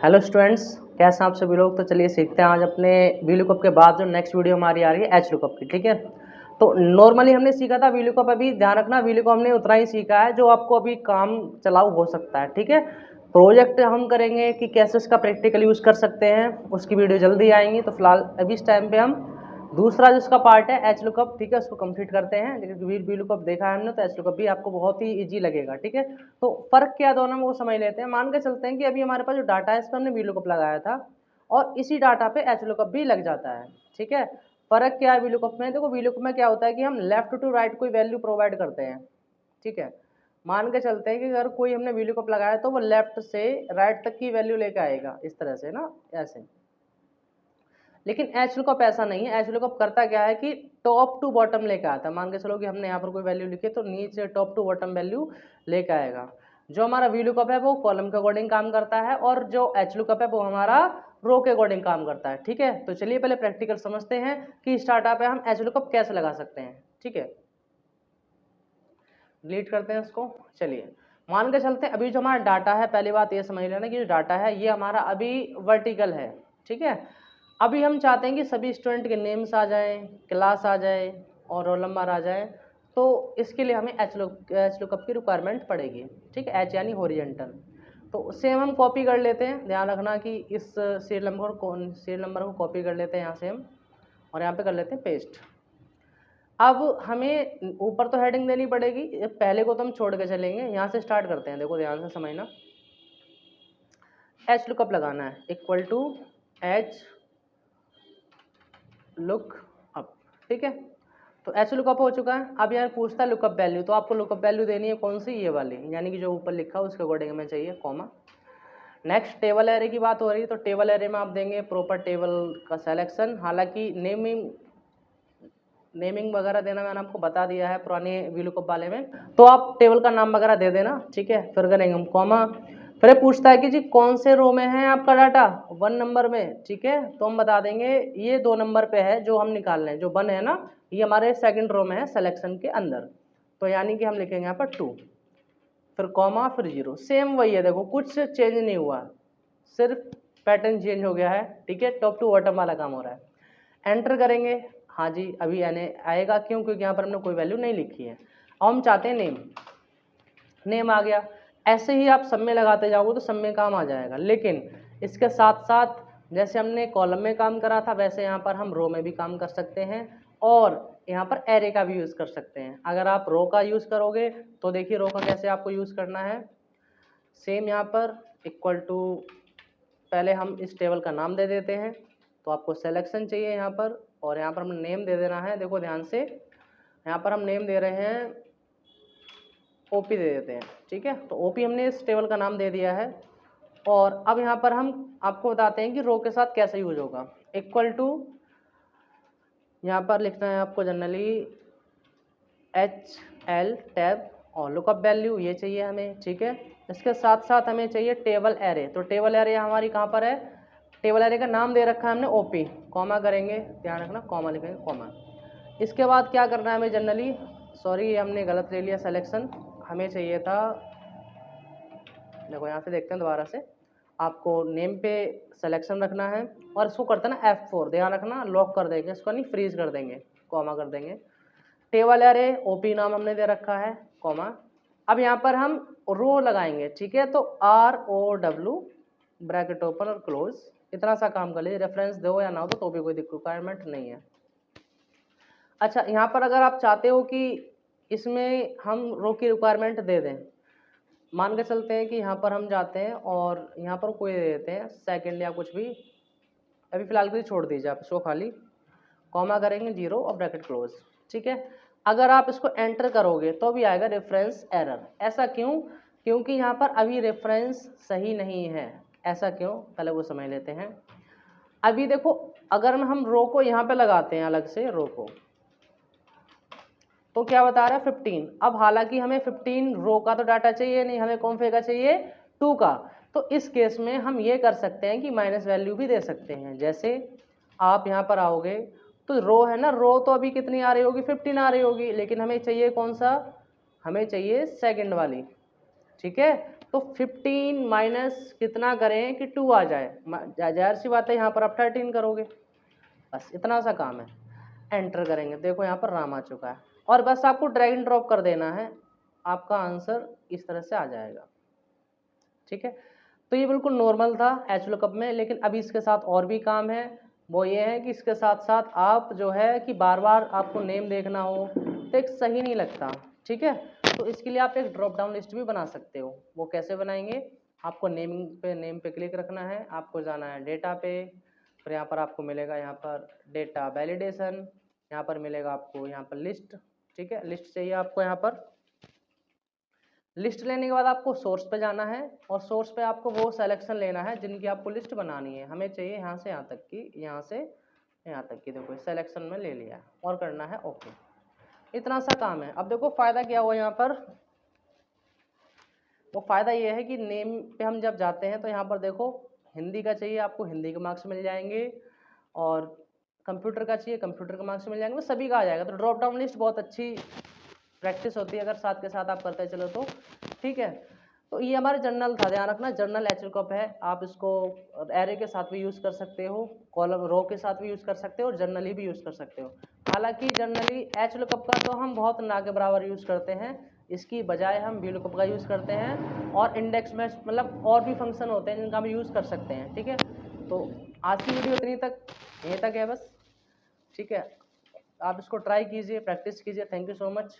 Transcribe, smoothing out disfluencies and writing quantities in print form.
Hello students, कैसे हैं आप सभी लोग। तो चलिए सीखते हैं आज अपने वी लुकअप के बाद जो नेक्स्ट वीडियो हमारी आ रही है एच लुकअप की। ठीक है, तो नॉर्मली हमने सीखा था वी लुकअप। अभी ध्यान रखना, वी लुकअप हमने उतना ही सीखा है जो आपको अभी काम चलाऊ हो सकता है। ठीक है, प्रोजेक्ट हम करेंगे कि कैसे इसका प्रैक्टिकल यूज़ कर सकते हैं, उसकी वीडियो जल्दी आएंगी। तो फिलहाल अभी इस टाइम पे हम दूसरा जिसका पार्ट है एच लुकअप, ठीक है, उसको कंप्लीट करते हैं। लेकिन वी लुकअप देखा है हमने, तो एच लुकअप भी आपको बहुत ही इजी लगेगा। ठीक है, तो फर्क क्या दोनों में वो समझ लेते हैं। मान के चलते हैं कि अभी हमारे पास जो डाटा है इस पर हमने वी लुकअप लगाया था और इसी डाटा पे एच लुकअप भी लग जाता है। ठीक है, फर्क क्या है वी लुकअप में? देखो, वी लुकअप में क्या होता है कि हम लेफ्ट टू राइट कोई वैल्यू प्रोवाइड करते हैं। ठीक है, मान के चलते हैं कि अगर कोई हमने वी लुकअप लगाया तो वो लेफ्ट से राइट तक की वैल्यू लेके आएगा, इस तरह से ना, ऐसे। लेकिन एच लुकअप ऐसा नहीं है। एच लुकअप करता क्या है कि टॉप टू बॉटम लेके आता है। मान के चलो कि हमने यहाँ पर कोई वैल्यू लिखी है तो नीचे टॉप टू बॉटम वैल्यू लेके आएगा। जो हमारा वी लुकअप है वो कॉलम के अकॉर्डिंग काम करता है और जो एच लुकअप है वो हमारा रो के अकॉर्डिंग काम करता है। ठीक है, तो चलिए पहले प्रैक्टिकल समझते हैं कि इस डाटा पे हम एच लुकअप कैसे लगा सकते हैं। ठीक है, डिलीट करते हैं इसको। चलिए मान के चलते हैं अभी जो हमारा डाटा है, पहली बात ये समझ लेना कि जो डाटा है ये हमारा अभी वर्टिकल है। ठीक है, अभी हम चाहते हैं कि सभी स्टूडेंट के नेम्स आ जाएं, क्लास आ जाए और रोल नंबर आ जाए। तो इसके लिए हमें एच लुकअप की रिक्वायरमेंट पड़ेगी। ठीक है, एच यानी हॉरिजॉन्टल। तो सेम हम कॉपी कर लेते हैं। ध्यान रखना कि इस सीरियल नंबर को कॉपी कर लेते हैं यहाँ से हम, और यहाँ पे कर लेते हैं पेस्ट। अब हमें ऊपर तो हेडिंग देनी पड़ेगी, पहले को तो हम छोड़ के चलेंगे। यहाँ से स्टार्ट करते हैं, देखो ध्यान से समझना। एच लुकअप लगाना है, equal to h look up. ठीक है, तो एच लुकअप हो चुका है। अब यार पूछता है लुकअप वैल्यू, तो आपको लुकअप वैल्यू देनी है कौन सी? ये वाली, यानी कि जो ऊपर लिखा है उसके अकॉर्डिंग हमें चाहिए, कॉमा। नेक्स्ट टेबल एरे की बात हो रही है, तो टेबल एरे में आप देंगे प्रॉपर टेबल का सिलेक्शन। हालांकि नेमिंग वगैरह देना मैंने आपको बता दिया है पुराने वी लुकअप वाले में, तो आप टेबल का नाम वगैरह दे देना। ठीक है, फिर करेंगे हम कॉमा। फिर पूछता है कि जी कौन से रो में है आपका डाटा? 1 नंबर में। ठीक है, तो हम बता देंगे ये 2 नंबर पे है जो हम निकाल रहे हैं। जो 1 है ना, ये हमारे सेकंड रो में है सिलेक्शन के अंदर, तो यानी कि हम लिखेंगे यहाँ पर 2, फिर कॉमा, फिर 0। सेम वही है, देखो कुछ चेंज नहीं हुआ, सिर्फ पैटर्न चेंज हो गया है। ठीक है, टॉप टू बॉटम वाला काम हो रहा है। एंटर करेंगे। हाँ जी, अभी एन आएगा, क्यों? क्योंकि यहाँ पर हमने कोई वैल्यू नहीं लिखी है। अब हम चाहते हैं नेम, नेम आ गया। ऐसे ही आप सब में लगाते जाओगे तो सब में काम आ जाएगा, लेकिन इसके साथ साथ जैसे हमने कॉलम में काम करा था वैसे यहाँ पर हम रो में भी काम कर सकते हैं और यहाँ पर एरे का भी यूज़ कर सकते हैं। अगर आप रो का यूज़ करोगे तो देखिए रो का कैसे आपको यूज़ करना है। सेम यहाँ पर इक्वल टू, पहले हम इस टेबल का नाम दे देते हैं, तो आपको सिलेक्शन चाहिए यहाँ पर, और यहाँ पर हम नेम दे देना है। देखो ध्यान से, यहाँ पर हम नेम दे रहे हैं ओपी दे देते हैं। ठीक है, तो ओपी हमने इस टेबल का नाम दे दिया है। और अब यहाँ पर हम आपको बताते हैं कि रो के साथ कैसे यूज होगा। इक्वल टू, यहाँ पर लिखना है आपको जनरली एच एल टैब और लुकअप वैल्यू ये चाहिए हमें। ठीक है, इसके साथ साथ हमें चाहिए टेबल एरे। तो टेबल एरे हमारी कहाँ पर है? टेबल एरे का नाम दे रखा है हमने ओपी, कॉमा करेंगे, ध्यान रखना कॉमा लिखेंगे, कॉमा। इसके बाद क्या करना है हमें जनरली, सॉरी हमने गलत ले लिया सिलेक्शन, हमें चाहिए था, देखो यहाँ से देखते हैं दोबारा से, आपको नेम पे सिलेक्शन रखना है और इसको करते हैं ना F4, ध्यान रखना लॉक कर देंगे इसको, नहीं फ्रीज कर देंगे, कॉमा कर देंगे। टेबल एरे ओपी नाम हमने दे रखा है, कॉमा। अब यहाँ पर हम रो लगाएंगे। ठीक है, तो ROW ब्रैकेट ओपन और क्लोज, इतना सा काम कर लीजिए। रेफरेंस दो या ना दो तो भी कोई रिक्वायरमेंट नहीं है। अच्छा, यहाँ पर अगर आप चाहते हो कि इसमें हम रो की रिक्वायरमेंट दे दें, मान के चलते हैं कि यहाँ पर हम जाते हैं और यहाँ पर कोई दे देते हैं सेकंड या कुछ भी, अभी फिलहाल के लिए छोड़ दीजिए आप इसको खाली, कॉमा करेंगे 0 और ब्रैकेट क्लोज। ठीक है, अगर आप इसको एंटर करोगे तो भी आएगा रेफरेंस एरर। ऐसा क्यों? क्योंकि यहाँ पर अभी रेफरेंस सही नहीं है। ऐसा क्यों, पहले वो समझ लेते हैं। अभी देखो, अगर हम रो को यहाँ पे लगाते हैं, अलग से रो को, तो क्या बता रहा है 15। अब हालांकि हमें 15 रो का तो डाटा चाहिए नहीं, हमें कौन का चाहिए? 2 का। तो इस केस में हम ये कर सकते हैं कि माइनस वैल्यू भी दे सकते हैं। जैसे आप यहाँ पर आओगे तो रो है ना, रो तो अभी कितनी आ रही होगी? 15 आ रही होगी, लेकिन हमें चाहिए कौन सा? हमें चाहिए सेकंड वाली। ठीक है। तो 15 माइनस कितना करें कि 2 आ जाए, जाहिर सी बात है यहाँ पर आप 13 करोगे, बस इतना सा काम है। एंटर करेंगे, देखो यहाँ पर राम आ चुका है, और बस आपको ड्रैग एंड ड्रॉप कर देना है, आपका आंसर इस तरह से आ जाएगा। ठीक है, तो ये बिल्कुल नॉर्मल था HLOOKUP में, लेकिन अभी इसके साथ और भी काम है। वो ये है कि इसके साथ साथ आप जो है कि बार बार आपको नेम देखना हो तो एक सही नहीं लगता। ठीक है, तो इसके लिए आप एक ड्रॉप डाउन लिस्ट भी बना सकते हो। वो कैसे बनाएंगे, आपको नेम पे क्लिक रखना है, आपको जाना है डेटा पे, फिर यहाँ पर आपको मिलेगा यहाँ पर डेटा वैलिडेशन, यहाँ पर मिलेगा आपको यहाँ पर लिस्ट। ठीक है, लिस्ट चाहिए आपको, यहाँ पर लिस्ट लेने के बाद आपको सोर्स पे जाना है, और सोर्स पे आपको वो सिलेक्शन लेना है जिनकी आपको लिस्ट बनानी है। हमें चाहिए यहाँ से यहाँ तक की, यहाँ से यहाँ तक की, देखो सिलेक्शन में ले लिया और करना है ओके। इतना सा काम है। अब देखो फ़ायदा क्या हुआ यहाँ पर, वो फ़ायदा ये है कि नेम पे हम जब जाते हैं तो यहाँ पर देखो हिंदी का चाहिए आपको, हिंदी के मार्क्स मिल जाएंगे, और कंप्यूटर का चाहिए, कंप्यूटर के मार्क्स मिल जाएंगे, वो सभी का आ जाएगा। तो ड्रॉप डाउन लिस्ट बहुत अच्छी प्रैक्टिस होती है अगर साथ के साथ आप करते चलो तो। ठीक है, तो ये हमारे जर्नल था, ध्यान रखना जर्नल HLOOKUP है। आप इसको एरे के साथ भी यूज़ कर सकते हो, कॉलम रो के साथ भी यूज़ कर सकते हो, और जर्नली भी यूज़ कर सकते हो। हालांकि जर्नली HLOOKUP का तो हम बहुत ना के बराबर यूज़ करते हैं, इसकी बजाय हम VLOOKUP का यूज़ करते हैं, और इंडेक्स में मतलब और भी फंक्शन होते हैं जिनका हम यूज़ कर सकते हैं। ठीक है, तो आज की वीडियो इतनी तक, यहीं तक है बस। ठीक है, आप इसको ट्राई कीजिए, प्रैक्टिस कीजिए। Thank you so much.